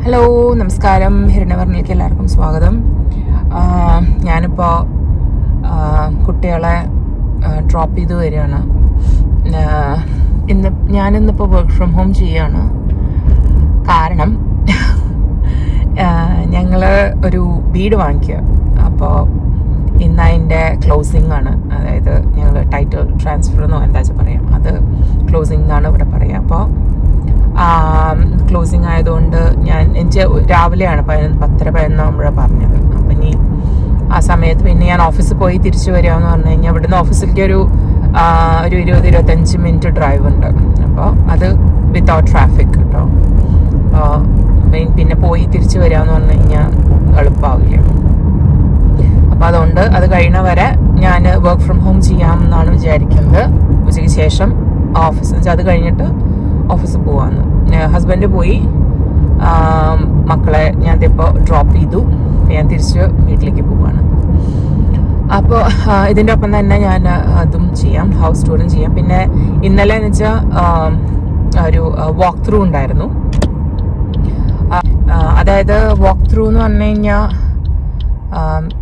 Hello, നമസ്കാരം. ഹിരണവർണ്ണിലേക്ക് എല്ലാവർക്കും സ്വാഗതം. ഞാനിപ്പോൾ കുട്ടികളെ ഡ്രോപ്പ് ചെയ്ത് വരികയാണ്. ഞാനിന്നിപ്പോൾ വർക്ക് ഫ്രം ഹോം ചെയ്യാണ്. കാരണം ഞങ്ങൾ ഒരു വീട് വാങ്ങിക്കുക. അപ്പോൾ ഇന്ന് അതിൻ്റെ ക്ലോസിംഗ് ആണ്. അതായത് ഞങ്ങൾ ടൈറ്റിൽ ട്രാൻസ്ഫർ എന്നോ എന്താ വെച്ചാൽ പറയാം, അത് ക്ലോസിംഗ് എന്നാണ് ഇവിടെ പറയുക. അപ്പോൾ ക്ലോസിങ് ആയതുകൊണ്ട് എനിക്ക് രാവിലെയാണ് 10:11 പറഞ്ഞത്. അപ്പം ഇനി ആ സമയത്ത് പിന്നെ ഞാൻ ഓഫീസിൽ പോയി തിരിച്ചു വരികയെന്ന് പറഞ്ഞു കഴിഞ്ഞാൽ ഇവിടുന്ന് ഓഫീസിലേക്ക് ഒരു 20-25 മിനിറ്റ് ഡ്രൈവ് ഉണ്ട്. അപ്പോൾ അത് വിത്തൗട്ട് ട്രാഫിക് കേട്ടോ. പിന്നെ പോയി തിരിച്ചു വരികയെന്ന് പറഞ്ഞു കഴിഞ്ഞാൽ എളുപ്പമാവില്ല. അപ്പോൾ അതുകൊണ്ട് അത് കഴിയണ വരെ ഞാൻ വർക്ക് ഫ്രം ഹോം ചെയ്യാമെന്നാണ് വിചാരിക്കുന്നത്. ഉച്ചയ്ക്ക് ശേഷം ഓഫീസ് അത് കഴിഞ്ഞിട്ട് ഓഫീസിൽ പോവാന്ന്. ഹസ്ബൻഡ് പോയി, മക്കളെ ഞാൻ ഇപ്പോൾ ഡ്രോപ്പ് ചെയ്തു. ഞാൻ തിരിച്ച് വീട്ടിലേക്ക് പോവാണ്. അപ്പോൾ ഇതിൻ്റെ ഒപ്പം തന്നെ ഞാൻ അതും ചെയ്യാം, ഹൗസ് ടൂറും ചെയ്യാം. പിന്നെ ഇന്നലെ എന്ന് വെച്ചാൽ ഒരു വാക്ക് ത്രൂ ഉണ്ടായിരുന്നു. അതായത് വാക്ക് ത്രൂ എന്ന് പറഞ്ഞു കഴിഞ്ഞാൽ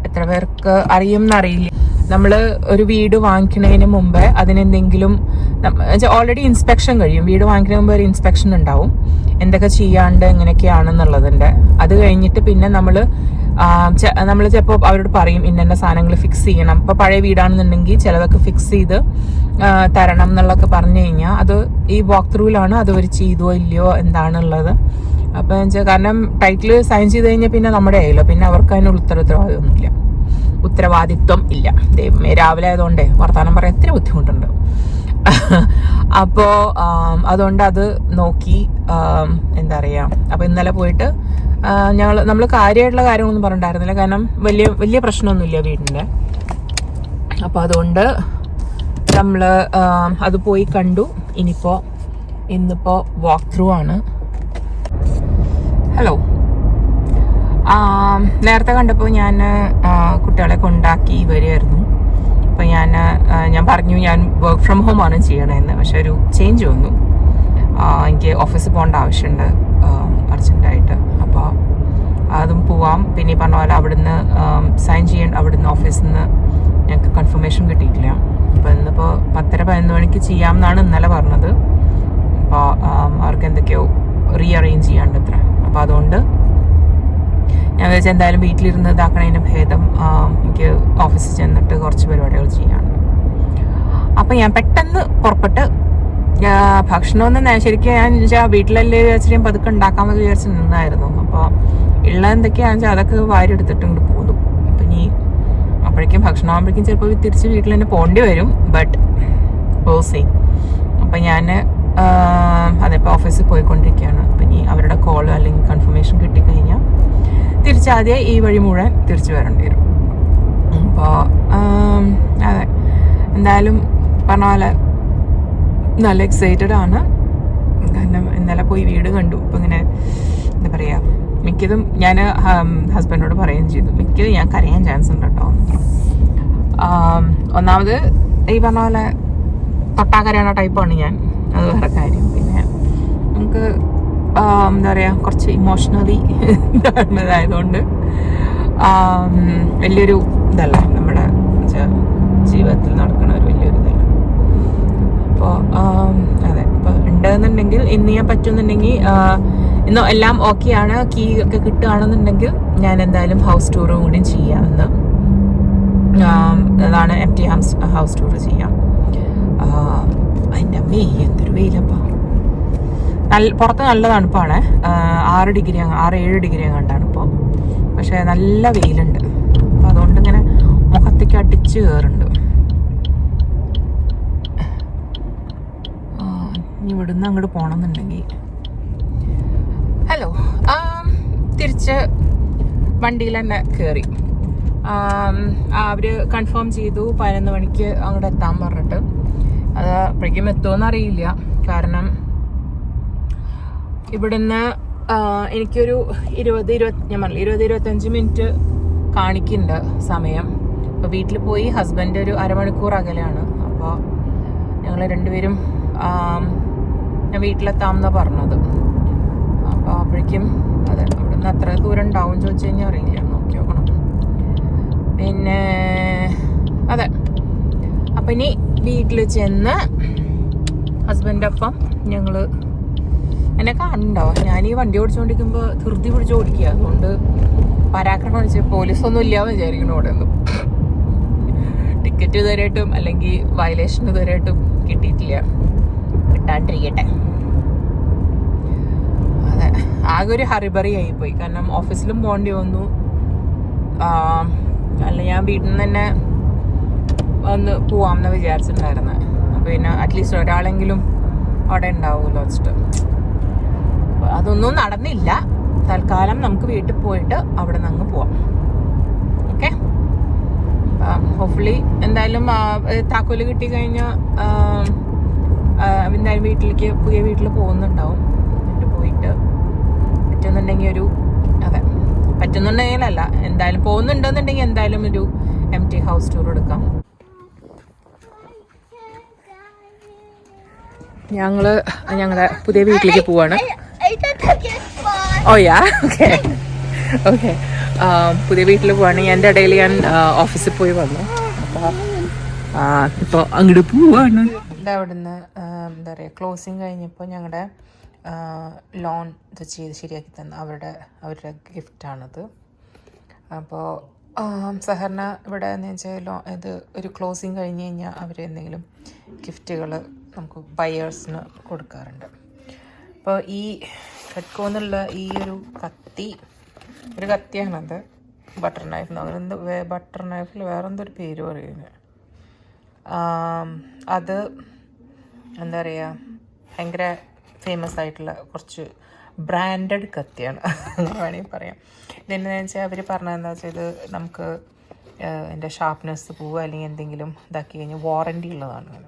എത്ര പേർക്ക് അറിയുമെന്നറിയില്ല. നമ്മൾ ഒരു വീട് വാങ്ങിക്കുന്നതിന് മുമ്പേ അതിനെന്തെങ്കിലും ഓൾറെഡി ഇൻസ്പെക്ഷൻ കഴിയും. വീട് വാങ്ങിക്കുന്നതിന് മുമ്പ് ഒരു ഇൻസ്പെക്ഷൻ ഉണ്ടാവും, എന്തൊക്കെ ചെയ്യാണ്ട് എങ്ങനെയൊക്കെയാണെന്നുള്ളതിൻ്റെ. അത് കഴിഞ്ഞിട്ട് പിന്നെ നമ്മൾ ചിലപ്പോൾ അവരോട് പറയും ഇന്ന സാധനങ്ങൾ ഫിക്സ് ചെയ്യണം. ഇപ്പോൾ പഴയ വീടാണെന്നുണ്ടെങ്കിൽ ചിലതൊക്കെ ഫിക്സ് ചെയ്ത് തരണം എന്നുള്ളതൊക്കെ പറഞ്ഞു കഴിഞ്ഞാൽ അത് ഈ വാക്ക് ത്രൂവിലാണ് അത് അവർ ചെയ്തോ ഇല്ലയോ എന്താണുള്ളത്. അപ്പോൾ വെച്ചാൽ കാരണം ടൈറ്റിൽ സൈൻ ചെയ്ത് കഴിഞ്ഞാൽ പിന്നെ നമ്മുടെ ആയില്ലോ, പിന്നെ അവർക്ക് അതിനുള്ള ഉത്തരവാദിത്വം ഇല്ല. ദൈവമേ, രാവിലെ ആയതുകൊണ്ടേ വർത്തമാനം പറയാൻ ഇത്തിരി ബുദ്ധിമുട്ടുണ്ട്. അപ്പോൾ അതുകൊണ്ട് അത് നോക്കി എന്താ പറയുക. അപ്പോൾ ഇന്നലെ പോയിട്ട് നമ്മൾ കാര്യമായിട്ടുള്ള കാര്യങ്ങളൊന്നും പറഞ്ഞിട്ടുണ്ടായിരുന്നില്ല, കാരണം വലിയ പ്രശ്നമൊന്നുമില്ല വീടിൻ്റെ. അപ്പോൾ അതുകൊണ്ട് നമ്മൾ അത് പോയി കണ്ടു. ഇന്നിപ്പോൾ വാക്ക് ത്രൂ ആണ്. ഹലോ, നേരത്തെ കണ്ടപ്പോൾ ഞാൻ കുട്ടികളെ കൊണ്ടാക്കി വരികയായിരുന്നു. അപ്പോൾ ഞാൻ പറഞ്ഞു ഞാൻ വർക്ക് ഫ്രം ഹോം ആണ് ചെയ്യണമെന്ന്. പക്ഷെ ഒരു ചേഞ്ച് വന്നു. എനിക്ക് ഓഫീസിൽ പോകേണ്ട ആവശ്യമുണ്ട് അർജൻറ്റായിട്ട്. അപ്പോൾ അതും പോവാം. പിന്നെ പറഞ്ഞ പോലെ അവിടുന്ന് സൈൻ ചെയ്യേണ്ട, അവിടുന്ന് ഓഫീസിൽ നിന്ന് ഞങ്ങൾക്ക് കൺഫർമേഷൻ കിട്ടിയിട്ടില്ല. അപ്പോൾ ഇന്നിപ്പോൾ 10-11 മണിക്ക് ചെയ്യാമെന്നാണ് ഇന്നലെ പറഞ്ഞത്. അപ്പോൾ അവർക്ക് എന്തൊക്കെയോ റീഅറേഞ്ച് ചെയ്യാണ്ടത്ര. അപ്പോൾ അതുകൊണ്ട് ഞാൻ വിചാരിച്ചാൽ എന്തായാലും വീട്ടിലിരുന്ന് ഇതാക്കണതിന് ഭേദം എനിക്ക് ഓഫീസിൽ ചെന്നിട്ട് കുറച്ച് പരിപാടികൾ ചെയ്യാനുണ്ട്. അപ്പം ഞാൻ പെട്ടെന്ന് പുറപ്പെട്ട് ഭക്ഷണമൊന്നും ശരിക്കും ഞാൻ വെച്ചാൽ വീട്ടിലല്ലേ വിചാരിച്ചിട്ട് ഞാൻ പതുക്കെ ഉണ്ടാക്കാമെന്ന് വിചാരിച്ച് നിന്നായിരുന്നു. അപ്പോൾ ഉള്ള എന്തൊക്കെയാണെന്ന് വെച്ചാൽ അതൊക്കെ വാരി എടുത്തിട്ട് ഇങ്ങോട്ട് പോകും. അപ്പം ഇനി അപ്പോഴേക്കും ഭക്ഷണമാകുമ്പോഴേക്കും ചിലപ്പോൾ തിരിച്ച് വീട്ടിൽ തന്നെ പോകേണ്ടി വരും. ബട്ട് ഓസേ. അപ്പം ഞാൻ അതിപ്പോൾ ഓഫീസിൽ പോയിക്കൊണ്ടിരിക്കുകയാണ്. അപ്പം ഇനി അവരുടെ കോൾ അല്ലെങ്കിൽ കൺഫർമേഷൻ കിട്ടിക്കഴിഞ്ഞാൽ തിരിച്ചാദ്യം ഈ വഴി മുഴുവൻ തിരിച്ചു വരേണ്ടി വരും. അപ്പോൾ അതെ, എന്തായാലും പറഞ്ഞ പോലെ നല്ല എക്സൈറ്റഡ് ആണ്. കാരണം ഇന്നലെ പോയി വീട് കണ്ടു. ഇപ്പം ഇങ്ങനെ എന്താ പറയുക, മിക്കതും ഞാൻ ഹസ്ബൻഡോട് പറയുകയും ചെയ്തു, മിക്കതും ഞാൻ കരയാൻ ചാൻസ് ഉണ്ട് കേട്ടോ. ഒന്നാമത് ഈ പറഞ്ഞ പോലെ തൊട്ടാക്കരയണ ടൈപ്പാണ് ഞാൻ, അത് വേറെ കാര്യം. പിന്നെ നമുക്ക് എന്താ പറയുക, കുറച്ച് ഇമോഷണലി ആയതുകൊണ്ട് വലിയൊരു ഇതല്ല നമ്മുടെ ജീവിതത്തിൽ നടക്കുന്ന ഒരു വലിയൊരു ഇതല്ല. അപ്പോൾ അതെ, ഇപ്പോൾ ഉണ്ടെന്നുണ്ടെങ്കിൽ ഇന്ന് ചെയ്യാൻ പറ്റുന്നുണ്ടെങ്കിൽ ഇന്ന് എല്ലാം ഓക്കെയാണ്, കീ ഒക്കെ കിട്ടുകയാണെന്നുണ്ടെങ്കിൽ ഞാൻ എന്തായാലും ഹൗസ് ടൂറും കൂടി ചെയ്യാമെന്ന്. അതാണ് എംപ്റ്റി ഹൗസ് ടൂർ ചെയ്യാം. അതിൻ്റെ എന്തൊരു വെയിലപ്പോൾ. പുറത്ത് നല്ല തണുപ്പാണ്. 6-7 ഡിഗ്രി കണ്ടാണ് ഇപ്പോൾ. പക്ഷേ നല്ല വെയിലുണ്ട്. അപ്പം അതുകൊണ്ട് ഇങ്ങനെ മുഖത്തേക്ക് അടിച്ച് കയറുന്നുണ്ട്. ഇനി ഇവിടുന്ന് അങ്ങോട്ട് പോകണമെന്നുണ്ടെങ്കിൽ ഹലോ തിരിച്ച് വണ്ടിയിൽ തന്നെ കയറി. അവർ കൺഫേം ചെയ്തു 11 മണിക്ക് അങ്ങോട്ട് എത്താൻ പറഞ്ഞിട്ട്. അത് അപ്പോഴേക്കും എത്തുമെന്ന് അറിയില്ല. കാരണം ഇവിടുന്ന് എനിക്കൊരു 20-25 മിനിറ്റ് കാണിക്കുന്നുണ്ട് സമയം. അപ്പോൾ വീട്ടിൽ പോയി ഹസ്ബൻഡ് ഒരു അരമണിക്കൂർ അകലെയാണ്. അപ്പോൾ ഞങ്ങൾ രണ്ടുപേരും ഞാൻ വീട്ടിലെത്താമെന്നാണ് പറഞ്ഞത്. അപ്പോൾ അപ്പോൾ അപ്പോഴേക്കും അതെ അവിടെ നിന്ന് എത്ര ദൂരം ഉണ്ടാവും ചോദിച്ചു കഴിഞ്ഞാൽ അറിയില്ല, നോക്കി നോക്കണം. പിന്നെ അതെ, അപ്പം ഇനി വീട്ടിൽ ചെന്ന് ഹസ്ബൻഡിൻ്റെ ഒപ്പം ഞങ്ങൾ എന്നെ കാണുന്നുണ്ടോ, ഞാൻ ഈ വണ്ടി ഓടിച്ചുകൊണ്ടിരിക്കുമ്പോൾ ധൃതി പിടിച്ച് ഓടിക്കുക, അതുകൊണ്ട് പരാക്രമം അടിച്ച് പോലീസൊന്നും ഇല്ലാന്ന് വിചാരിക്കണം ഇവിടെ ഒന്നും. ടിക്കറ്റ് ഇതുവരെയായിട്ടും അല്ലെങ്കിൽ വയലേഷൻ ഇതുവരെയായിട്ടും കിട്ടിയിട്ടില്ല, കിട്ടാണ്ടിരിക്കട്ടെ. അതെ, ആകെ ഒരു ഹറിബറി ആയിപ്പോയി, കാരണം ഓഫീസിലും പോകേണ്ടി വന്നു. അല്ല ഞാൻ വീട്ടിൽ നിന്ന് തന്നെ ഒന്ന് പോവാമെന്ന് വിചാരിച്ചിട്ടുണ്ടായിരുന്നു. അപ്പോൾ പിന്നെ അറ്റ്ലീസ്റ്റ് ഒരാളെങ്കിലും അവിടെ ഉണ്ടാവുമല്ലോ വെച്ചിട്ട് അതൊന്നും നടന്നില്ല. തൽക്കാലം നമുക്ക് വീട്ടിൽ പോയിട്ട് അവിടെ നിന്ന് അങ്ങ് പോവാം. ഓക്കെ, ഹോപ്പ്ഫുള്ളി എന്തായാലും താക്കോല് കിട്ടിക്കഴിഞ്ഞാൽ എന്തായാലും വീട്ടിലേക്ക് പുതിയ വീട്ടിൽ പോകുന്നുണ്ടാവും. എന്നിട്ട് പോയിട്ട് പറ്റുന്നുണ്ടെങ്കിൽ അതെ പറ്റുന്നുണ്ടെങ്കിലല്ല, എന്തായാലും പോകുന്നുണ്ടെന്നുണ്ടെങ്കിൽ എന്തായാലും ഒരു എംപ്റ്റി ഹൗസ് ടൂർ എടുക്കാം. ഞങ്ങളുടെ പുതിയ വീട്ടിലേക്ക് പോവാണ്. ഓ യാ, ഓക്കെ ഓക്കെ. പുതിയ വീട്ടിൽ പോവാണ്. എൻ്റെ ഇടയിൽ ഞാൻ ഓഫീസിൽ പോയി വന്നു. അപ്പോൾ ഇപ്പോൾ അങ്ങോട്ട് പോവാണ്. അവിടുന്ന് എന്താ പറയുക, ക്ലോസിങ് കഴിഞ്ഞപ്പോൾ ഞങ്ങളുടെ ലോൺ ഇത് ചെയ്ത് ശരിയാക്കി തന്ന അവരുടെ ഗിഫ്റ്റാണത്. അപ്പോൾ സാധാരണ ഇവിടെ എന്ന് വെച്ചാൽ ഇത് ഒരു ക്ലോസിങ് കഴിഞ്ഞ് കഴിഞ്ഞാൽ അവർ എന്തെങ്കിലും ഗിഫ്റ്റുകൾ നമുക്ക് ബയേഴ്സിന് കൊടുക്കാറുണ്ട്. അപ്പോൾ ഈ കെറ്റ്കോ എന്നുള്ള ഈ ഒരു കത്തിയാണത്. ബട്ടർ നൈഫ് അങ്ങനെ ബട്ടർ നൈഫിൽ വേറെന്തൊരു പേര് പറയുന്നത്. അത് എന്താ പറയുക, ഭയങ്കര ഫേമസ് ആയിട്ടുള്ള കുറച്ച് ബ്രാൻഡഡ് കത്തിയാണ് അങ്ങനെ വേണമെങ്കിൽ പറയാം. ഇതെന്നു വെച്ചാൽ അവർ പറഞ്ഞതെന്താ വെച്ചാൽ ഇത് നമുക്ക് എൻ്റെ ഷാർപ്നെസ് പോവുക അല്ലെങ്കിൽ എന്തെങ്കിലും ഇതാക്കി കഴിഞ്ഞാൽ വാറൻറ്റി ഉള്ളതാണ്.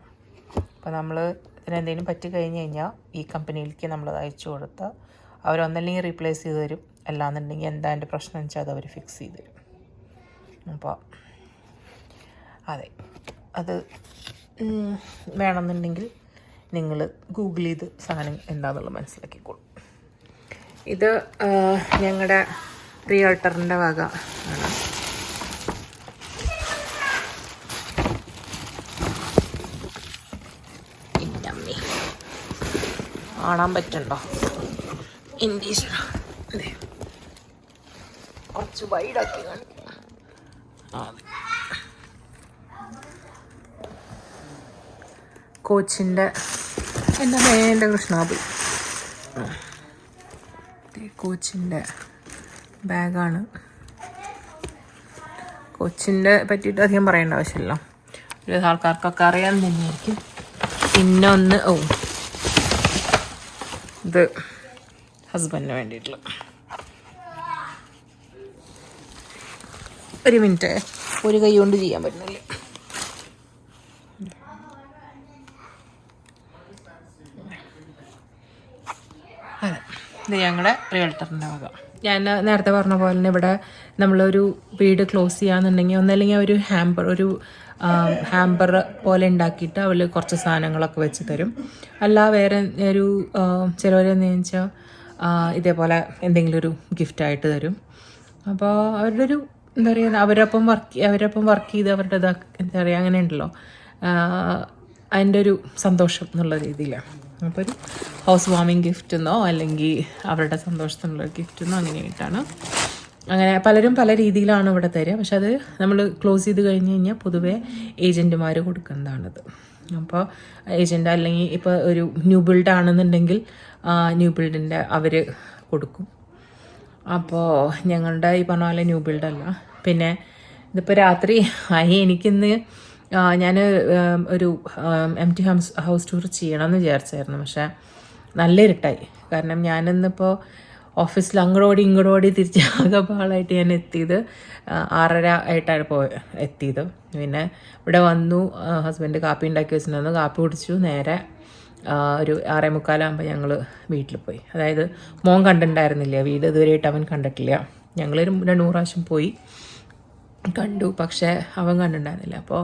അപ്പോൾ നമ്മൾ ഇതിനെന്തെങ്കിലും പറ്റി കഴിഞ്ഞ് കഴിഞ്ഞാൽ ഈ കമ്പനിയിലേക്ക് നമ്മളത് അയച്ചു കൊടുത്താൽ അവരൊന്നല്ലെങ്കിൽ റീപ്ലേസ് ചെയ്ത് തരും, അല്ലാന്നുണ്ടെങ്കിൽ എന്താ എൻ്റെ പ്രശ്നം എന്ന് വെച്ചാൽ അത് അവർ ഫിക്സ് ചെയ്ത് തരും. അപ്പോൾ അതെ, അത് വേണമെന്നുണ്ടെങ്കിൽ നിങ്ങൾ ഗൂഗിൾ ചെയ്ത് സാധനം എന്താണെന്നുള്ളത് മനസ്സിലാക്കിക്കോളൂ. ഇത് ഞങ്ങളുടെ റിയൽട്ടറിൻ്റെ വക ആണ്. ഇന്നമ്മി കാണാൻ പറ്റുന്നുണ്ടോ? ഇൻഡീസ് അതെ, കുറച്ച് വൈഡാക്കി കാണിക്കും. കോച്ചിൻ്റെ എൻ്റെ മേൻ്റെ കൃഷ്ണാബി കോച്ചിൻ്റെ ബാഗാണ്. കോച്ചിൻ്റെ പറ്റിയിട്ട് അധികം പറയേണ്ട ആവശ്യമില്ല, ഒരു ആൾക്കാർക്കൊക്കെ അറിയാൻ തന്നെയായിരിക്കും. പിന്നെ ഒന്ന് ഇത് ഹസ്ബൻഡിന് വേണ്ടിയിട്ടുള്ള ഒരു മിനിറ്റ്, ഒരു കൈ കൊണ്ട് ചെയ്യാൻ പറ്റുന്നില്ല. അതെ, ഇത് ഞങ്ങളുടെ റിയൽട്ടറിൻ്റെ വക. ഞാൻ നേരത്തെ പറഞ്ഞ പോലെ തന്നെ ഇവിടെ നമ്മളൊരു വീട് ക്ലോസ് ചെയ്യാന്നുണ്ടെങ്കിൽ ഒന്നല്ലെങ്കിൽ ഒരു ഹാമ്പർ പോലെ ഉണ്ടാക്കിയിട്ട് അവൾ കുറച്ച് സാധനങ്ങളൊക്കെ വെച്ച് തരും. അല്ല വേറെ ഒരു ചിലവരെന്ന് വെച്ചാൽ ഇതേപോലെ എന്തെങ്കിലും ഒരു ഗിഫ്റ്റായിട്ട് തരും. അപ്പോൾ അവരുടെ ഒരു എന്താ പറയുക, അവരൊപ്പം വർക്ക് ചെയ്ത് അവരുടെ എന്താ പറയുക, അങ്ങനെ ഉണ്ടല്ലോ, അതിൻ്റെ ഒരു സന്തോഷം എന്നുള്ള രീതിയിലാണ്. അപ്പോൾ ഒരു ഹൗസ് വാമിങ് ഗിഫ്റ്റ് എന്നോ അല്ലെങ്കിൽ അവരുടെ സന്തോഷത്തിനുള്ള ഗിഫ്റ്റ് എന്നോ അങ്ങനെയായിട്ടാണ്. അങ്ങനെ പലരും പല രീതിയിലാണ് ഇവിടെ തരിക. പക്ഷെ അത് നമ്മൾ ക്ലോസ് ചെയ്ത് കഴിഞ്ഞ് കഴിഞ്ഞാൽ പൊതുവേ ഏജൻറ്റുമാർ കൊടുക്കുന്നതാണത്. അപ്പോൾ ഏജൻ്റ് അല്ലെങ്കിൽ ഇപ്പോൾ ഒരു ന്യൂ ബിൽഡ് ആണെന്നുണ്ടെങ്കിൽ ന്യൂ ബിൽഡിൻ്റെ അവർ കൊടുക്കും. അപ്പോൾ ഞങ്ങളുടെ ഈ പറഞ്ഞ പോലെ ന്യൂ ബിൽഡല്ല. പിന്നെ ഇതിപ്പോൾ രാത്രി എനിക്കിന്ന് ഞാൻ ഒരു എംപ്റ്റി ഹൗസ് ടൂർ ചെയ്യണമെന്ന് വിചാരിച്ചായിരുന്നു. പക്ഷേ നല്ല ഇരുട്ടായി. കാരണം ഞാനിന്നിപ്പോൾ ഓഫീസിൽ അങ്ങോട്ടോടി തിരിച്ചാകെ പാളായിട്ട് ഞാൻ എത്തിയത് 6:30 ആയിട്ടാണ് എത്തിയത്. പിന്നെ ഇവിടെ വന്നു, ഹസ്ബൻഡ് കാപ്പി ഉണ്ടാക്കി വെച്ചിട്ടുണ്ടായിരുന്നു, കാപ്പി കുടിച്ചു. നേരെ ഒരു 6:45 ഞങ്ങൾ വീട്ടിൽ പോയി. അതായത് മോൻ കണ്ടിട്ടുണ്ടായിരുന്നില്ല വീട്, ഇതുവരെയായിട്ട് അവൻ കണ്ടിട്ടില്ല. ഞങ്ങളൊരു 2 പ്രാവശ്യം പോയി കണ്ടു, പക്ഷേ അവൻ കണ്ടിട്ടുണ്ടായിരുന്നില്ല. അപ്പോൾ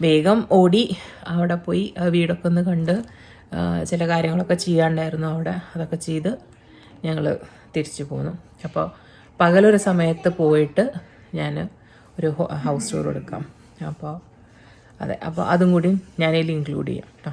വേഗം ഓടി അവിടെ പോയി വീടൊക്കെ ഒന്ന് കണ്ട് ചില കാര്യങ്ങളൊക്കെ ചെയ്യാണ്ടായിരുന്നു അവിടെ, അതൊക്കെ ചെയ്ത് ഞങ്ങൾ തിരിച്ചു പോന്നു. അപ്പോൾ പകലൊരു സമയത്ത് പോയിട്ട് ഞാൻ ഒരു ഹൗസ് ടൂർ എടുക്കാം. അപ്പോൾ അതെ, അപ്പോൾ അതും കൂടി ഞാനതിൽ ഇൻക്ലൂഡ് ചെയ്യാം കേട്ടോ.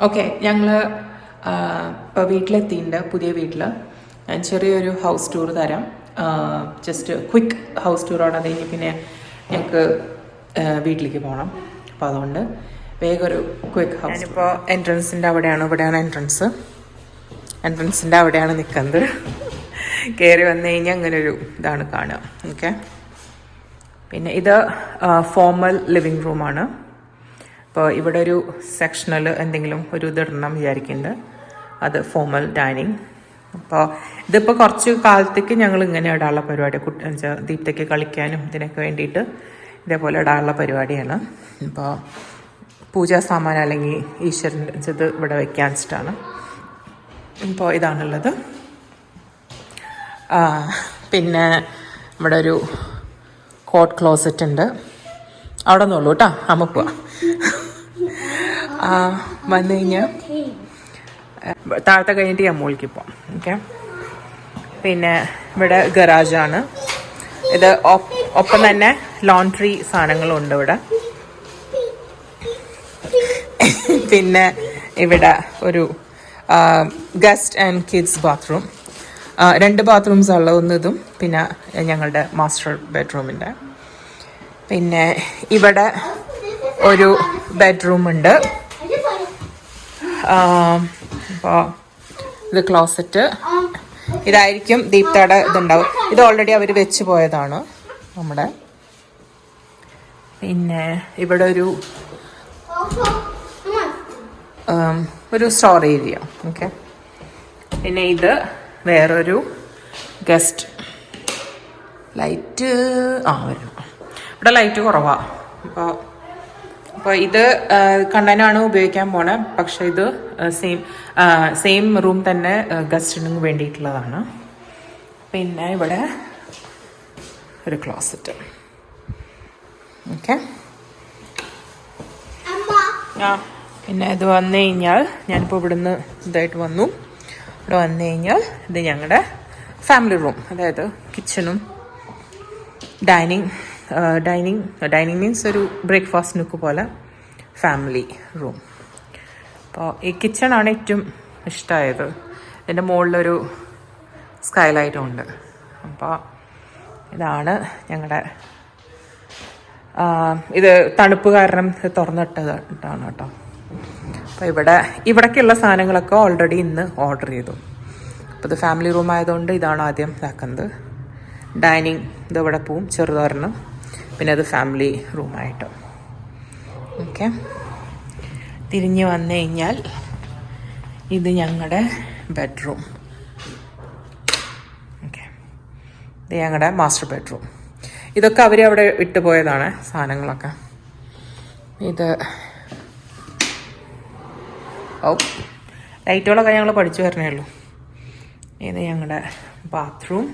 ഓക്കെ, ഞങ്ങൾ ഇപ്പോൾ വീട്ടിലെത്തിയിട്ടുണ്ട്. പുതിയ വീട്ടിൽ ഞാൻ ചെറിയൊരു ഹൗസ് ടൂർ തരാം. ജസ്റ്റ് ക്വിക്ക് ഹൗസ് ടൂറാണ്. അത് കഴിഞ്ഞ് പിന്നെ ഞങ്ങൾക്ക് വീട്ടിലേക്ക് പോകണം. അപ്പോൾ അതുകൊണ്ട് വേഗം ഒരു ക്വിക്ക് ഹൗസ്. ഞാനിപ്പോൾ എൻട്രൻസിൻ്റെ ഇവിടെയാണ് എൻട്രൻസിൻ്റെ അവിടെയാണ് നിൽക്കുന്നത്. കയറി വന്നു കഴിഞ്ഞാൽ അങ്ങനെ ഒരു ഇതാണ് കാണുക. ഓക്കെ, പിന്നെ ഇത് ഫോർമൽ ലിവിങ് റൂമാണ്. അപ്പോൾ ഇവിടെ ഒരു സെക്ഷനിൽ എന്തെങ്കിലും ഒരു ഇതിടണം വിചാരിക്കുന്നുണ്ട്. അത് ഫോർമൽ ഡൈനിങ്. അപ്പോൾ ഇതിപ്പോൾ കുറച്ച് കാലത്തേക്ക് ഞങ്ങൾ ഇങ്ങനെ ഇടാനുള്ള പരിപാടി, ദീപ്തയ്ക്ക് കളിക്കാനും ഇതിനൊക്കെ വേണ്ടിയിട്ട് ഇതേപോലെ ഇടാനുള്ള പരിപാടിയാണ്. ഇപ്പോൾ പൂജാ സാമാൻ അല്ലെങ്കിൽ ഈശ്വരൻ്റെ ഇത് ഇവിടെ വെക്കാൻ വെച്ചിട്ടാണ്. ഇപ്പോൾ ഇതാണുള്ളത്. പിന്നെ ഇവിടെ ഒരു കോട്ട് ക്ലോസറ്റ് ഉണ്ട്. അവിടെ നിന്നുള്ളൂ കേട്ടോ, അമ്മ പോവാ. വന്നു കഴിഞ്ഞാൽ താഴത്തെ കഴിഞ്ഞിട്ട് ഞാൻ മുകളിലേക്ക് പോവാം. ഓക്കെ, പിന്നെ ഇവിടെ ഗറാജാണ്. ഇത് ഒപ്പം തന്നെ ലോണ്ട്രി സാധനങ്ങളുണ്ട് ഇവിടെ. പിന്നെ ഇവിടെ ഒരു guest and kids bathroom, 2 bathrooms ഉള്ള ഒന്നിതും പിന്നെ ഞങ്ങളുടെ മാസ്റ്റർ ബെഡ്റൂമിൻ്റെ. പിന്നെ ഇവിടെ ഒരു ബെഡ്റൂം ഉണ്ട്. അപ്പോൾ ഇത് ക്ലോസറ്റ്. ഇതായിരിക്കും ദീപ്തയുടെ ഇതുണ്ടാവും. ഇത് ഓൾറെഡി അവർ വെച്ച് പോയതാണ് നമ്മുടെ. പിന്നെ ഇവിടെ ഒരു സ്റ്റോർ ഏരിയ. ഓക്കെ, പിന്നെ ഇത് വേറൊരു ഗസ്റ്റ്. ലൈറ്റ് വരും. ഇവിടെ ലൈറ്റ് കുറവാണ്. അപ്പോൾ ഇത് കണ്ടനാണ് ഉപയോഗിക്കാൻ പോണേ. പക്ഷെ ഇത് സെയിം റൂം തന്നെ ഗസ്റ്റിന് വേണ്ടിയിട്ടുള്ളതാണ്. പിന്നെ ഇവിടെ ഒരു ക്ലോസറ്റ്. ഓക്കെ, പിന്നെ ഇത് വന്നു കഴിഞ്ഞാൽ ഞാനിപ്പോൾ ഇവിടുന്ന് ഇതായിട്ട് വന്നു. ഇവിടെ വന്നു കഴിഞ്ഞാൽ ഇത് ഞങ്ങളുടെ ഫാമിലി റൂം, അതായത് കിച്ചണും ഡൈനിങ് മീൻസ് ഒരു ബ്രേക്ക്ഫാസ്റ്റ് നുക്ക് പോലെ ഫാമിലി റൂം. അപ്പോൾ ഈ കിച്ചണാണ് ഏറ്റവും ഇഷ്ടമായത്. ഇതിൻ്റെ മുകളിലൊരു സ്കൈലൈറ്റും ഉണ്ട്. അപ്പോൾ ഇതാണ് ഞങ്ങളുടെ, ഇത് തണുപ്പ് കാരണം തുറന്നിട്ടതാണ് കേട്ടോ. അപ്പോൾ ഇവിടേക്കുള്ള സാധനങ്ങളൊക്കെ ഓൾറെഡി ഇന്ന് ഓർഡർ ചെയ്തു. അപ്പോൾ ഇത് ഫാമിലി റൂം ആയതുകൊണ്ട് ഇതാണ് ആദ്യം ഇതാക്കുന്നത്. ഡൈനിങ് ഇതിവിടെ പോവും, ചെറുതോരണം. പിന്നെ അത് ഫാമിലി റൂമായിട്ട്. ഓക്കെ, തിരിഞ്ഞ് വന്നു കഴിഞ്ഞാൽ ഇത് ഞങ്ങളുടെ ബെഡ്റൂം. ഓക്കെ, ഇത് ഞങ്ങളുടെ മാസ്റ്റർ ബെഡ്റൂം. ഇതൊക്കെ അവർ അവിടെ ഇട്ടുപോയതാണ് സാധനങ്ങളൊക്കെ. ഇത് ലൈറ്റുകളൊക്കെ ഞങ്ങൾ പഠിച്ചു വരണേ ഉള്ളൂ. ഇത് ഞങ്ങളുടെ ബാത്റൂം.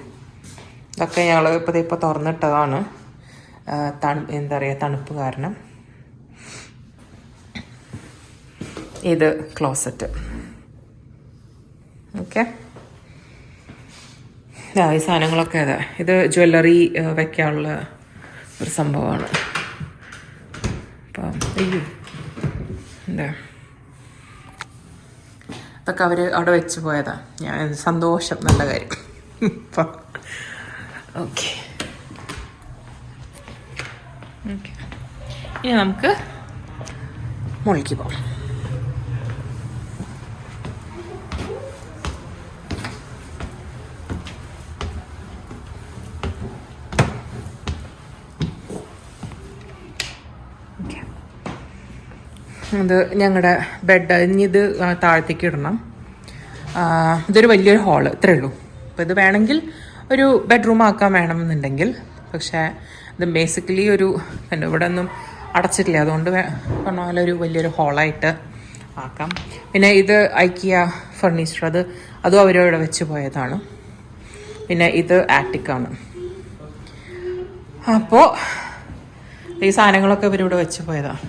ഇതൊക്കെ ഞങ്ങൾ ഇപ്പോൾ തുറന്നിട്ടതാണ്, എന്താ പറയുക, തണുപ്പ് കാരണം. ഇത് ക്ലോസറ്റ്. ഓക്കെ, ഈ സാധനങ്ങളൊക്കെ അതെ, ഇത് ജ്വല്ലറി വയ്ക്കാനുള്ള ഒരു സംഭവമാണ്. അപ്പം എന്താ ഇതൊക്കെ അവർ അവിടെ വെച്ച് പോയതാ. ഞാൻ സന്തോഷം, നല്ല കാര്യം. ഇപ്പം ഓക്കെ, ഇനി നമുക്ക് മുകളിലേക്ക് പോകാം. ഇത് ഞങ്ങളുടെ ബെഡ്. ഇനി ഇത് താഴത്തേക്ക് ഇടണം. ഇതൊരു വലിയൊരു ഹാള്, ഇത്രേ ഉള്ളൂ. അപ്പോൾ ഇത് വേണമെങ്കിൽ ഒരു ബെഡ്റൂം ആക്കാൻ വേണമെന്നുണ്ടെങ്കിൽ, പക്ഷേ ഇത് ബേസിക്കലി ഒരു ഇവിടെ ഒന്നും അടച്ചിട്ടില്ല, അതുകൊണ്ട് പറഞ്ഞ പോലെ ഒരു വലിയൊരു ഹാളായിട്ട് ആക്കാം. പിന്നെ ഇത് ഐക്കിയ ഫർണിച്ചർ, അതും അവരവിടെ വെച്ച് പോയതാണ്. പിന്നെ ഇത് ആറ്റിക്കാണ്. അപ്പോൾ ഈ സാധനങ്ങളൊക്കെ ഇവരിവിടെ വെച്ച് പോയതാണ്.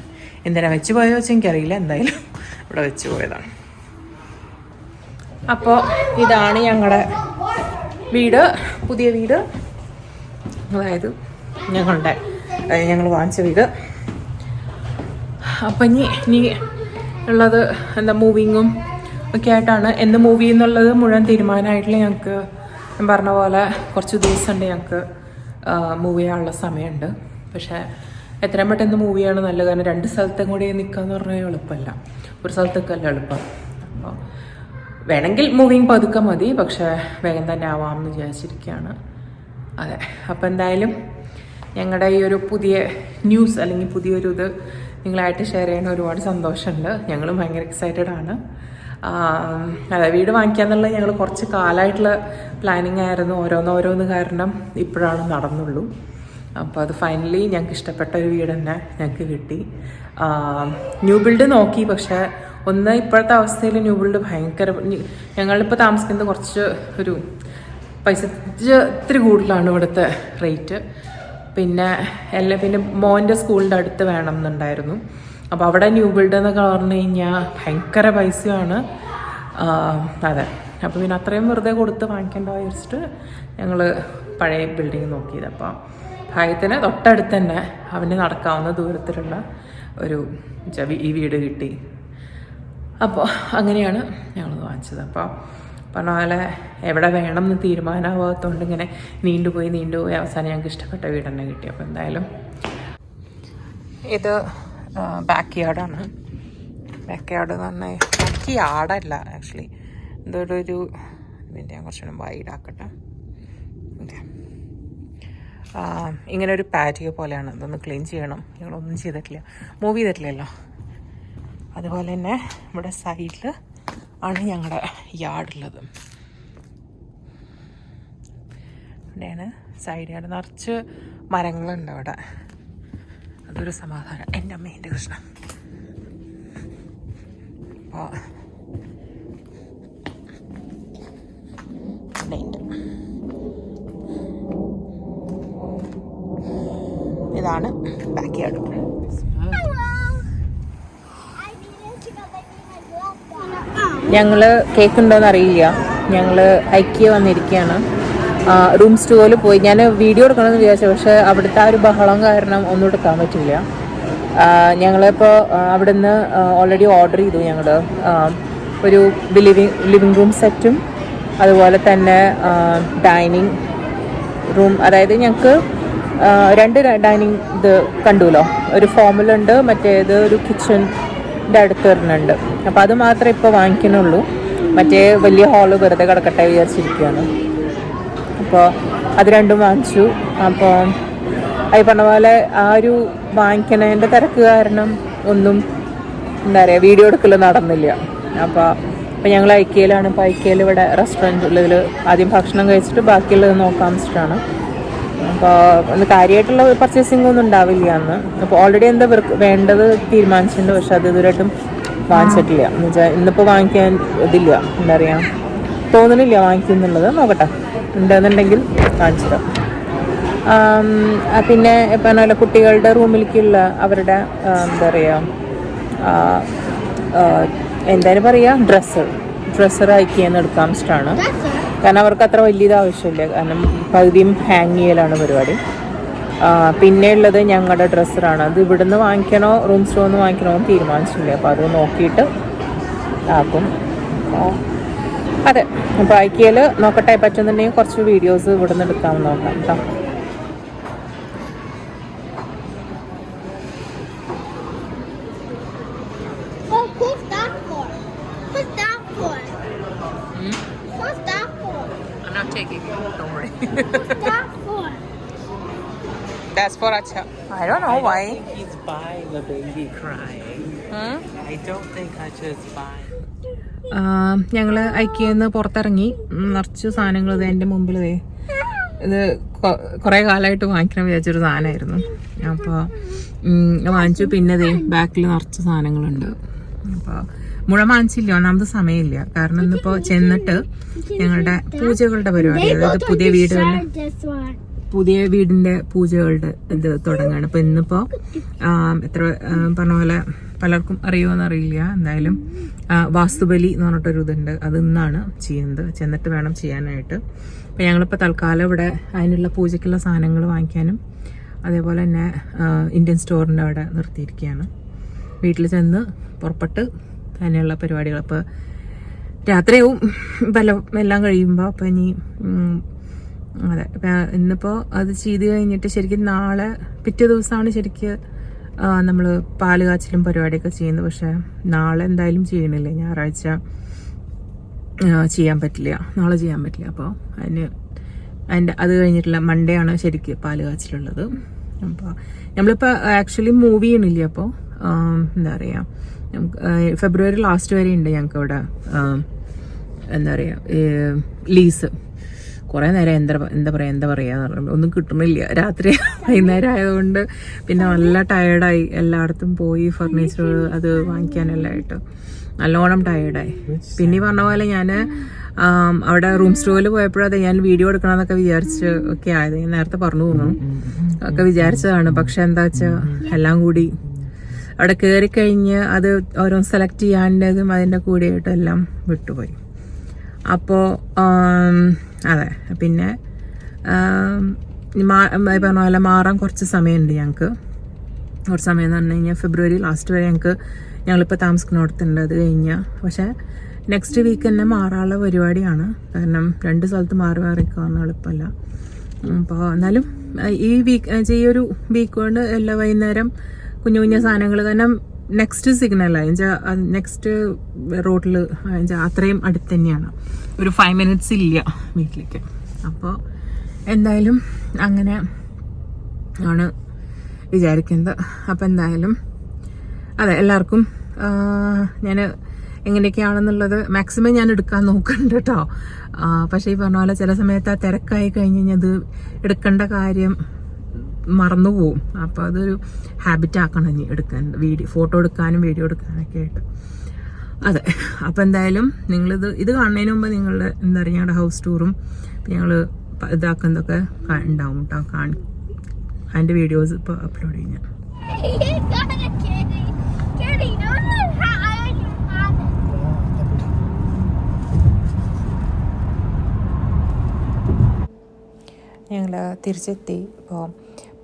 എന്തിനാ വെച്ച് പോയത് വെച്ചാൽ എനിക്കറിയില്ല, എന്തായാലും ഇവിടെ വെച്ച് പോയതാണ്. അപ്പോൾ ഇതാണ് ഞങ്ങളുടെ വീട്, പുതിയ വീട്, അതായത് ഞങ്ങൾ വാങ്ങിച്ച വീട്. അപ്പം ഇനി ഉള്ളത് എന്താ മൂവിങ്ങും ഒക്കെ ആയിട്ടാണ്. എന്ന് മൂവി എന്നുള്ളത് മുഴുവൻ തീരുമാനമായിട്ടില്ല. ഞങ്ങൾക്ക് ഞാൻ പറഞ്ഞ പോലെ കുറച്ച് ദിവസമുണ്ട് ഞങ്ങൾക്ക് മൂവ് ചെയ്യാനുള്ള സമയമുണ്ട്. പക്ഷേ എത്രയും പെട്ടെന്ന് മൂവ് ചെയ്യാണ് നല്ലത്. കാരണം 2 സ്ഥലത്തും കൂടി നിൽക്കുക എന്ന് പറഞ്ഞാൽ എളുപ്പമല്ല, ഒരു സ്ഥലത്തൊക്കെ അല്ല എളുപ്പം. അപ്പോൾ വേണമെങ്കിൽ മൂവിങ് പതുക്കെ മതി, പക്ഷേ വേഗം തന്നെ ആവാമെന്ന് വിചാരിച്ചിരിക്കുകയാണ്. അതെ, അപ്പോൾ എന്തായാലും ഞങ്ങളുടെ ഈ ഒരു പുതിയ ന്യൂസ് അല്ലെങ്കിൽ പുതിയൊരു ഇത് നിങ്ങളായിട്ട് ഷെയർ ചെയ്യാൻ ഒരുപാട് സന്തോഷമുണ്ട്. ഞങ്ങളും ഭയങ്കര എക്സൈറ്റഡ് ആണ്. അതെ, വീട് വാങ്ങിക്കാന്നുള്ളത് ഞങ്ങൾ കുറച്ച് കാലമായിട്ടുള്ള പ്ലാനിങ് ആയിരുന്നു. ഓരോന്ന് കാരണം ഇപ്പോഴാണ് നടന്നുള്ളൂ. അപ്പോൾ അത് ഫൈനലി ഞങ്ങൾക്ക് ഇഷ്ടപ്പെട്ട ഒരു വീട് തന്നെ ഞങ്ങൾക്ക് കിട്ടി. ന്യൂ ബിൽഡ് നോക്കി, പക്ഷേ ഇപ്പോഴത്തെ അവസ്ഥയിൽ ന്യൂ ബിൽഡ് ഭയങ്കര, ഞങ്ങളിപ്പോൾ താമസിക്കുന്നത് കുറച്ച് ഒരു പൈസ ഇത്തിരി കൂടുതലാണ് ഇവിടുത്തെ റേറ്റ്. പിന്നെ മോൻ്റെ സ്കൂളിൻ്റെ അടുത്ത് വേണം എന്നുണ്ടായിരുന്നു. അപ്പോൾ അവിടെ ന്യൂ ബിൽഡ് എന്നൊക്കെ പറഞ്ഞു കഴിഞ്ഞാൽ ഭയങ്കര പൈസയാണ്. അതെ, അപ്പോൾ പിന്നെ അത്രയും വെറുതെ കൊടുത്ത് വാങ്ങിക്കേണ്ട വിചാരിച്ചിട്ട് ഞങ്ങൾ പഴയ ബിൽഡിങ് നോക്കിയത്. അപ്പോൾ ഭാഗ്യത്തിന് തൊട്ടടുത്ത് തന്നെ അവന് നടക്കാവുന്ന ദൂരത്തിലുള്ള ഈ വീട് കിട്ടി. അപ്പോൾ അങ്ങനെയാണ് ഞങ്ങൾ വാങ്ങിച്ചത്. അപ്പോൾ പറഞ്ഞ പോലെ എവിടെ വേണം എന്ന് തീരുമാനമാകാത്തതുകൊണ്ട് ഇങ്ങനെ നീണ്ടുപോയി അവസാനം ഞങ്ങൾക്ക് ഇഷ്ടപ്പെട്ട വീട് തന്നെ കിട്ടി. അപ്പോൾ എന്തായാലും ഇത് ബാക്ക് യാർഡാണ്. ബാക്ക് യാർഡ് എന്ന് പറഞ്ഞാൽ ബാക്ക് യാർഡല്ല, ആക്ച്വലി ഇതൊരു ഞാൻ കുറച്ചുകൂടെ വൈഡാക്കട്ടെ. ഓക്കെ, ഇങ്ങനെ ഒരു പാറ്റിയോ പോലെയാണ്. ഇതൊന്ന് ക്ലീൻ ചെയ്യണം. ഞങ്ങളൊന്നും ചെയ്തിട്ടില്ല, മൂവ് ചെയ്തിട്ടില്ലല്ലോ. അതുപോലെ തന്നെ ഇവിടെ സൈഡിൽ ആണ് ഞങ്ങളുടെ യാർഡുള്ളത്. ഇവിടെയാണ് സൈഡ് യാർഡ്, നിറച്ച് മരങ്ങളുണ്ട് അവിടെ. അതൊരു സമാധാനം. എൻ്റെ അമ്മ, എൻ്റെ കൃഷ്ണ. അപ്പോൾ ഇതാണ് ബാക്ക് യാർഡ്. ഞങ്ങൾ കേക്ക് ഉണ്ടോയെന്ന് അറിയില്ല. ഞങ്ങൾ ഐക്കിയ വന്നിരിക്കുകയാണ്. റൂംസ് ടൂറിൽ പോയി. ഞാൻ വീഡിയോ എടുക്കണമെന്ന് വിചാരിച്ചു, പക്ഷേ അവിടുത്തെ ആ ഒരു ബഹളം കാരണം ഒന്നും എടുക്കാൻ പറ്റില്ല. ഞങ്ങളിപ്പോൾ അവിടെ നിന്ന് ഓൾറെഡി ഓർഡർ ചെയ്തു. ഞങ്ങൾ ഒരു ലിവിങ് റൂം സെറ്റും അതുപോലെ തന്നെ ഡൈനിങ് റൂം, അതായത് ഞങ്ങൾക്ക് 2 ഡൈനിങ് ഇത് കണ്ടുല്ലോ. ഒരു ഫോമുലുണ്ട്, മറ്റേത് ഒരു കിച്ചൻ്റെ അടുത്ത് വരുന്നുണ്ട്. അപ്പോൾ അത് മാത്രമേ ഇപ്പോൾ വാങ്ങിക്കുന്നുള്ളൂ. മറ്റേ വലിയ ഹാള് വെറുതെ കിടക്കട്ടെ വിചാരിച്ചിരിക്കുകയാണ്. അപ്പോൾ അത് 2ഉം വാങ്ങിച്ചു. അപ്പോൾ അത് പറഞ്ഞ പോലെ ആ ഒരു വാങ്ങിക്കണതിൻ്റെ തിരക്ക് കാരണം ഒന്നും എന്താ പറയുക, വീഡിയോ എടുക്കൽ നടന്നില്ല. അപ്പോൾ ഞങ്ങൾ ഐക്കിയയിലാണ്. ഇപ്പോൾ ഐക്കിയയിൽ ഇവിടെ റെസ്റ്റോറൻറ്റിൽ ആദ്യം ഭക്ഷണം കഴിച്ചിട്ട് ബാക്കിയുള്ളത് നോക്കാൻ വെച്ചിട്ടാണ്. അപ്പോൾ ഒന്ന് കാര്യമായിട്ടുള്ള പർച്ചേസിംഗ് ഒന്നും ഉണ്ടാവില്ല അന്ന്. അപ്പോൾ ഓൾറെഡി എന്താ വേണ്ടത് തീരുമാനിച്ചിട്ടുണ്ട്, പക്ഷെ അത് ഇതുവരെയായിട്ടും വാങ്ങിച്ചിട്ടില്ല. എന്ന് വെച്ചാൽ ഇന്നിപ്പോൾ വാങ്ങിക്കാൻ ഇതില്ല, എന്താ പറയുക, തോന്നുന്നില്ല വാങ്ങിക്കുന്നുള്ളത്. നോക്കട്ടെ, ഉണ്ടെന്നുണ്ടെങ്കിൽ വാങ്ങിച്ചിടാം. പിന്നെ ഇപ്പം നല്ല കുട്ടികളുടെ റൂമിലേക്കുള്ള അവരുടെ എന്താ പറയുക, എന്തായാലും പറയുക, ഡ്രസ്സർ ഐക്കിയെന്ന് എടുക്കാൻ ഇഷ്ടമാണ്. കാരണം അവർക്ക് അത്ര വലിയത് ആവശ്യമില്ല, കാരണം പകുതിയും ഹാങ് ചെയ്യലാണ് പരിപാടി. പിന്നെ ഉള്ളത് ഞങ്ങളുടെ ഡ്രസ്സറാണ്. അത് ഇവിടുന്ന് വാങ്ങിക്കണോ റൂം സ്റ്റോറിൽ നിന്ന് വാങ്ങിക്കണോ എന്ന് തീരുമാനിച്ചില്ല. അപ്പോൾ അത് നോക്കിയിട്ട് ആക്കും. അതെ, അപ്പോൾ ഐക്കിയയിൽ നോക്കട്ടെ, പറ്റുന്നുണ്ടെങ്കിൽ കുറച്ച് വീഡിയോസ് ഇവിടുന്ന് എടുക്കാമെന്ന് നോക്കാം കേട്ടോ. That's for Acha. I don't know why. I think he's by the baby crying. I don't think I should buy. ഞങ്ങൾ ഐക്യന്ന് പുറത്തിറങ്ങി നിറച്ച് സാധനങ്ങൾ ഇത് എൻ്റെ മുമ്പിൽ ഇത് കുറേ കാലമായിട്ട് വാങ്ങിക്കണം വിചാരിച്ചൊരു സാധനമായിരുന്നു. അപ്പോൾ വാങ്ങിച്ചു. പിന്നെ ബാക്കിൽ നിറച്ച് സാധനങ്ങളുണ്ട്. അപ്പോൾ മുഴുവൻ വാങ്ങിച്ചില്ല, ഒന്നാമത് സമയമില്ല. കാരണം ഇന്നിപ്പോൾ ചെന്നിട്ട് ഞങ്ങളുടെ പൂജകളുടെ പരിപാടി, അതായത് പുതിയ വീടിന്റെ പൂജകളുടെ ഇത് തുടങ്ങുകയാണ്. അപ്പോൾ ഇന്നിപ്പോൾ എത്ര പറഞ്ഞ പോലെ പലർക്കും അറിയുമോയെന്ന് അറിയില്ല, എന്തായാലും വാസ്തുബലി എന്ന് പറഞ്ഞിട്ടൊരു ഇതുണ്ട്, അത് ഇന്നാണ് ചെയ്യുന്നത്. ചെന്നിട്ട് വേണം ചെയ്യാനായിട്ട്. അപ്പോൾ ഞങ്ങളിപ്പോൾ തൽക്കാലം ഇവിടെ അതിനുള്ള പൂജയ്ക്കുള്ള സാധനങ്ങൾ വാങ്ങിക്കാനും അതേപോലെ തന്നെ ഇന്ത്യൻ സ്റ്റോറിൻ്റെ അവിടെ നിർത്തിയിരിക്കുകയാണ്. വീട്ടിൽ ചെന്ന് പുറപ്പെട്ട് അതിനുള്ള പരിപാടികൾ. അപ്പോൾ രാത്രിയാവും എല്ലാം കഴിയുമ്പോൾ. അപ്പോൾ ഇനി അതെ, ഇന്നിപ്പോൾ അത് ചെയ്ത് കഴിഞ്ഞിട്ട് ശരിക്കും നാളെ പിറ്റേ ദിവസമാണ് ശരിക്കും നമ്മൾ പാല് കാച്ചിലും പരിപാടിയൊക്കെ ചെയ്യുന്നത്. പക്ഷേ നാളെ എന്തായാലും ചെയ്യണില്ല, ഞായറാഴ്ച ചെയ്യാൻ പറ്റില്ല, നാളെ ചെയ്യാൻ പറ്റില്ല. അപ്പോൾ അത് കഴിഞ്ഞിട്ടുള്ള മൺഡേ ആണ് ശരിക്കും പാല് കാച്ചിലുള്ളത്. അപ്പോൾ നമ്മളിപ്പോൾ ആക്ച്വലി മൂവ് ചെയ്യണില്ല. അപ്പോൾ എന്താ പറയുക, ഫെബ്രുവരി ലാസ്റ്റ് വരെ ഉണ്ട് ഞങ്ങൾക്ക് ഇവിടെ എന്താ പറയുക ലീസ്. കുറേ നേരം എന്താ പറയുക ഒന്നും കിട്ടണില്ല. രാത്രി വൈകുന്നേരം ആയതുകൊണ്ട് പിന്നെ നല്ല ടയേർഡായി. എല്ലായിടത്തും പോയി ഫർണിച്ചർ അത് വാങ്ങിക്കാനെല്ലാം ആയിട്ട് നല്ലോണം ടയേർഡായി. പിന്നെ പറഞ്ഞ പോലെ ഞാൻ അവിടെ റൂം സ്റ്റോറിൽ പോയപ്പോഴത് ഞാൻ വീഡിയോ എടുക്കണമെന്നൊക്കെ വിചാരിച്ച് ഒക്കെ ആയത്. ഞാൻ നേരത്തെ പറഞ്ഞു തോന്നുന്നു ഒക്കെ വിചാരിച്ചതാണ്. പക്ഷെ എന്താ വെച്ചാൽ എല്ലാം കൂടി അവിടെ കയറിക്കഴിഞ്ഞ് അത് ഓരോ സെലക്ട് ചെയ്യാൻ്റെതും അതിൻ്റെ കൂടെയായിട്ടും എല്ലാം വിട്ടുപോയി. അപ്പോൾ അതെ, പിന്നെ പറഞ്ഞ പോലെ മാറാൻ കുറച്ച് സമയമുണ്ട് ഞങ്ങൾക്ക്. കുറച്ച് സമയം എന്ന് പറഞ്ഞു കഴിഞ്ഞാൽ ഫെബ്രുവരി ലാസ്റ്റ് വരെ ഞങ്ങളിപ്പോൾ താമസിക്കുന്നിടത്തുണ്ട്. അത് കഴിഞ്ഞാൽ പക്ഷേ നെക്സ്റ്റ് വീക്ക് തന്നെ മാറാനുള്ള പരിപാടിയാണ്. കാരണം 2 സ്ഥലത്ത് മാറി മാറിക്കാവുന്ന എളുപ്പമല്ല. അപ്പോൾ എന്നാലും ഈ ഒരു വീക്ക് കൊണ്ട് എല്ലാ വൈകുന്നേരം കുഞ്ഞു കുഞ്ഞു സാധനങ്ങൾ, കാരണം നെക്സ്റ്റ് സിഗ്നലാണ് നെക്സ്റ്റ് റോഡിൽ അത്രയും അടുത്ത് തന്നെയാണ്, ഒരു 5 minutes ഇല്ല വീട്ടിലേക്ക്. അപ്പോൾ എന്തായാലും അങ്ങനെ ആണ് വിചാരിക്കുന്നത്. അപ്പോൾ എന്തായാലും അതെ, എല്ലാവർക്കും ഞാൻ എങ്ങനെയൊക്കെയാണെന്നുള്ളത് മാക്സിമം ഞാൻ എടുക്കാൻ നോക്കുന്നുണ്ട് കേട്ടോ. പക്ഷേ ഈ പറഞ്ഞ പോലെ ചില സമയത്ത് ആ തിരക്കായി കഴിഞ്ഞ് കഴിഞ്ഞാൽ അത് എടുക്കേണ്ട കാര്യം മറന്നുപോകും. അപ്പോൾ അതൊരു ഹാബിറ്റ് ആക്കണം ഇനി എടുക്കാൻ, ഫോട്ടോ എടുക്കാനും വീഡിയോ എടുക്കാനൊക്കെ ആയിട്ട്. അതെ, അപ്പോൾ എന്തായാലും ഇത് കാണുന്നതിന് മുമ്പ് നിങ്ങളുടെ എന്താ പറയുക ഞങ്ങളുടെ ഹൗസ് ടൂറും ഞങ്ങൾ ഇതാക്കുന്നതൊക്കെ ഉണ്ടാവും കേട്ടോ. അതിൻ്റെ വീഡിയോസ് ഇപ്പോൾ അപ്ലോഡ് ചെയ്യാം. ഞങ്ങൾ തിരിച്ചെത്തി. ഇപ്പോൾ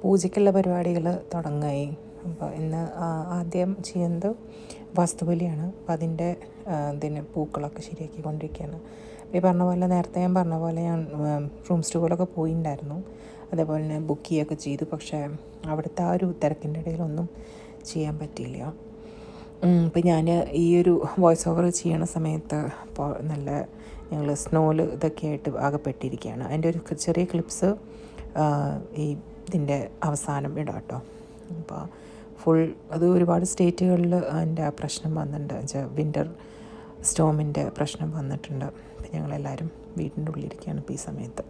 പൂജയ്ക്കുള്ള പരിപാടികൾ തുടങ്ങായി. അപ്പോൾ ഇന്ന് ആദ്യം ചെയ്യുന്നത് വാസ്തുബലിയാണ്. അപ്പോൾ അതിന് പൂക്കളൊക്കെ ശരിയാക്കിക്കൊണ്ടിരിക്കുകയാണ്. ഈ പറഞ്ഞ പോലെ നേരത്തെ ഞാൻ പറഞ്ഞ പോലെ ഞാൻ റൂം സ്റ്റോറിലൊക്കെ പോയിട്ടുണ്ടായിരുന്നു. അതേപോലെ തന്നെ ബുക്ക് ചെയ്യുകയൊക്കെ ചെയ്തു. പക്ഷേ അവിടുത്തെ ആ ഒരു തിരക്കിൻ്റെ ഇടയിലൊന്നും ചെയ്യാൻ പറ്റിയില്ല. ഇപ്പം ഞാൻ ഈ ഒരു വോയിസ് ഓവർ ചെയ്യണ സമയത്ത് ഇപ്പോൾ നല്ല ഞങ്ങൾ സ്നോയിൽ ഇതൊക്കെ ആയിട്ട് ആകപ്പെട്ടിരിക്കുകയാണ്. അതിൻ്റെ ഒരു ചെറിയ ക്ലിപ്സ് ഇതിൻ്റെ അവസാനം ഇടാം കേട്ടോ. അപ്പോൾ അത് ഒരുപാട് സ്റ്റേറ്റുകളിൽ അതിൻ്റെ പ്രശ്നം വന്നിട്ടുണ്ട്, വിൻ്റർ സ്റ്റോമിൻ്റെ പ്രശ്നം വന്നിട്ടുണ്ട്. അപ്പം ഞങ്ങളെല്ലാവരും വീടിൻ്റെ ഉള്ളിലിരിക്കുകയാണ് ഇപ്പോൾ ഈ സമയത്ത്.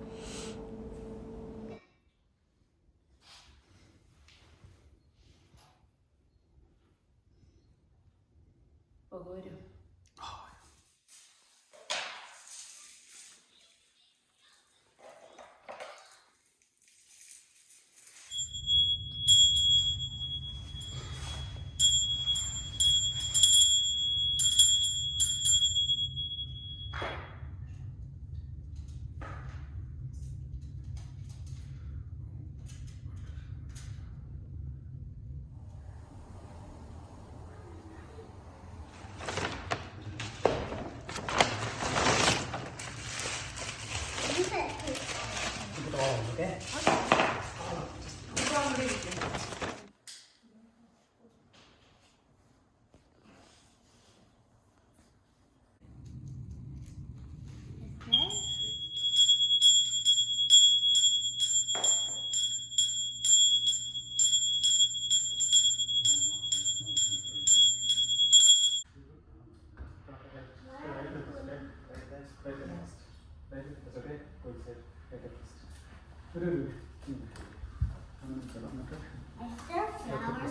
Flowers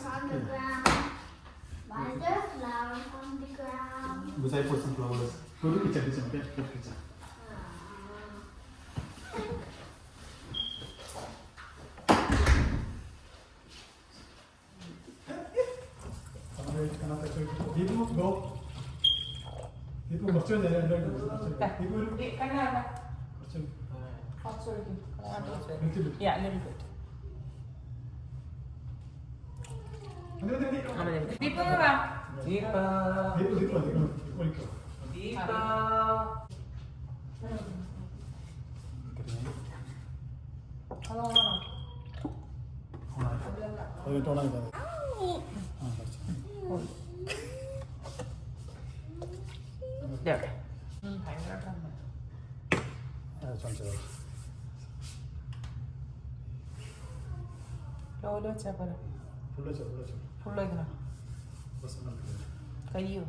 on the ground. Why there are flowers on the ground? Because I put some flowers. Go to kitchen, okay? Go to kitchen. Deepu, go. Deepu, കുറച്ച് നേരം Deepu, Yeah, a little bit. Deepu, va. Deepa. Deepu, ഒഴിക്കോ. Deepa. അത് ടോണായി There. ലോല വെച്ചാ പോലെ full വയ്ക്കണം കയ്യോ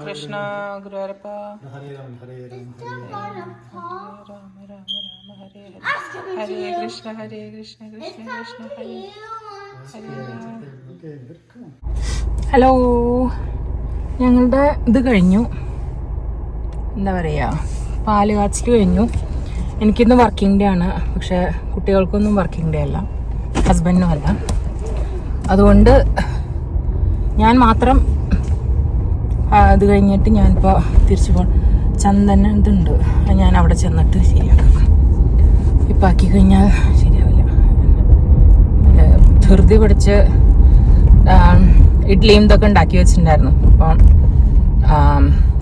കൃഷ്ണ ഗുരുവായൂരപ്പ ഹരേ രാം ഹരേ രാം രാമ രാമ രാമ ഹരേ ഹരേ ഹരേ കൃഷ്ണ കൃഷ്ണ കൃഷ്ണ ഹരേ hello ഞങ്ങളുടെ ഇത് കഴിഞ്ഞു എന്താ പറയുക പാല് കാച്ചിൽ കഴിഞ്ഞു എനിക്കിന്ന് വർക്കിംഗ് ഡേ ആണ് പക്ഷെ കുട്ടികൾക്കൊന്നും വർക്കിംഗ് ഡേ അല്ല ഹസ്ബൻഡിനും അല്ല അതുകൊണ്ട് ഞാൻ മാത്രം ഇത് കഴിഞ്ഞിട്ട് ഞാനിപ്പോൾ തിരിച്ചു ചന്ദന ഇതുണ്ട് ഞാൻ അവിടെ ചെന്നിട്ട് ശരിയാക്കാം ഇപ്പം ആക്കി കഴിഞ്ഞാൽ ശരിയാവില്ല ധൃതി പിടിച്ച് ഇഡ്ഡലിയും ഇതൊക്കെ ഉണ്ടാക്കി വെച്ചിട്ടുണ്ടായിരുന്നു അപ്പം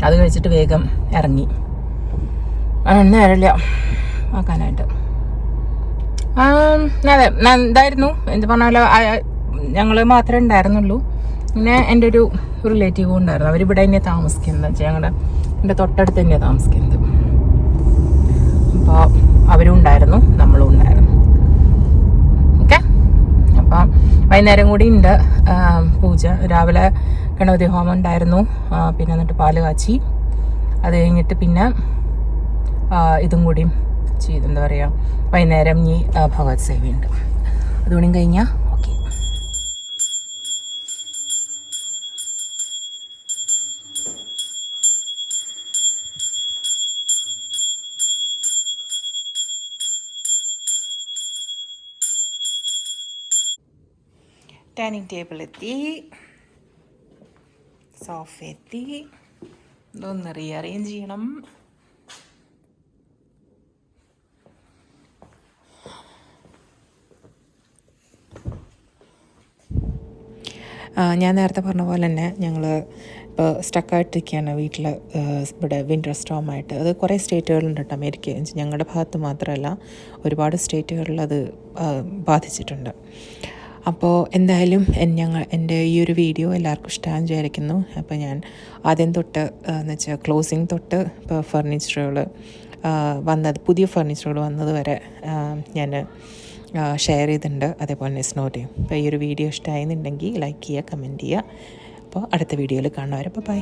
അത് കഴിച്ചിട്ട് വേഗം ഇറങ്ങി നേരമില്ല ആക്കാനായിട്ട് അതെ എന്തായിരുന്നു എന്ത് പറഞ്ഞാലോ ഞങ്ങൾ മാത്രമേ ഉണ്ടായിരുന്നുള്ളൂ പിന്നെ എൻ്റെ ഒരു റിലേറ്റീവും ഉണ്ടായിരുന്നു അവരിവിടെ തന്നെയാണ് താമസിക്കുന്നത് വെച്ചാൽ എൻ്റെ തൊട്ടടുത്ത് തന്നെയാണ് താമസിക്കുന്നത് അപ്പോൾ അവരും ഉണ്ടായിരുന്നു നമ്മളും ഉണ്ടായിരുന്നു ഓക്കെ അപ്പം വൈകുന്നേരം കൂടി ഉണ്ട് പൂജ രാവിലെ ഗണപതി ഹോമം ഉണ്ടായിരുന്നു പിന്നെ എന്നിട്ട് പാല് കാച്ചി അത് കഴിഞ്ഞിട്ട് പിന്നെ ഇതും കൂടിയും ചെയ്ത് എന്താ പറയുക വൈകുന്നേരം ഇനി ഭഗവത് സേവയുണ്ട് അതുകൂടിയും കഴിഞ്ഞാൽ ഓക്കെ ഡൈനിങ് ടേബിൾ എത്തി സോഫ എത്തി ഇതൊന്ന് റീഅറേഞ്ച് ചെയ്യണം ഞാൻ നേരത്തെ പറഞ്ഞ പോലെ തന്നെ ഞങ്ങൾ ഇപ്പോൾ സ്റ്റക്കായിട്ടിരിക്കുകയാണ് വീട്ടിൽ ഇവിടെ വിൻ്റർ സ്റ്റോമായിട്ട് അത് കുറേ സ്റ്റേറ്റുകളുണ്ട് കേട്ടോ അമേരിക്ക ഞങ്ങളുടെ ഭാഗത്ത് മാത്രമല്ല ഒരുപാട് സ്റ്റേറ്റുകളിൽ അത് ബാധിച്ചിട്ടുണ്ട് അപ്പോൾ എന്തായാലും എൻ്റെ ഈ ഒരു വീഡിയോ എല്ലാവർക്കും ഇഷ്ടമാണെന്ന് വിചാരിക്കുന്നു അപ്പോൾ ഞാൻ ആദ്യം തൊട്ട് എന്ന് വെച്ചാൽ ക്ലോസിങ് തൊട്ട് ഇപ്പോൾ ഫർണിച്ചറുകൾ പുതിയ ഫർണിച്ചറുകൾ വന്നത് വരെ ഞാൻ ഷെയർ ചെയ്തിട്ടുണ്ട് അതേപോലെ തന്നെ സ്നോട്ടയും അപ്പോൾ ഈ ഒരു വീഡിയോ ഇഷ്ടമായെന്നുണ്ടെങ്കിൽ ലൈക്ക് ചെയ്യുക കമൻറ്റ് ചെയ്യുക അപ്പോൾ അടുത്ത വീഡിയോയിൽ കാണുന്നവരെ ബൈ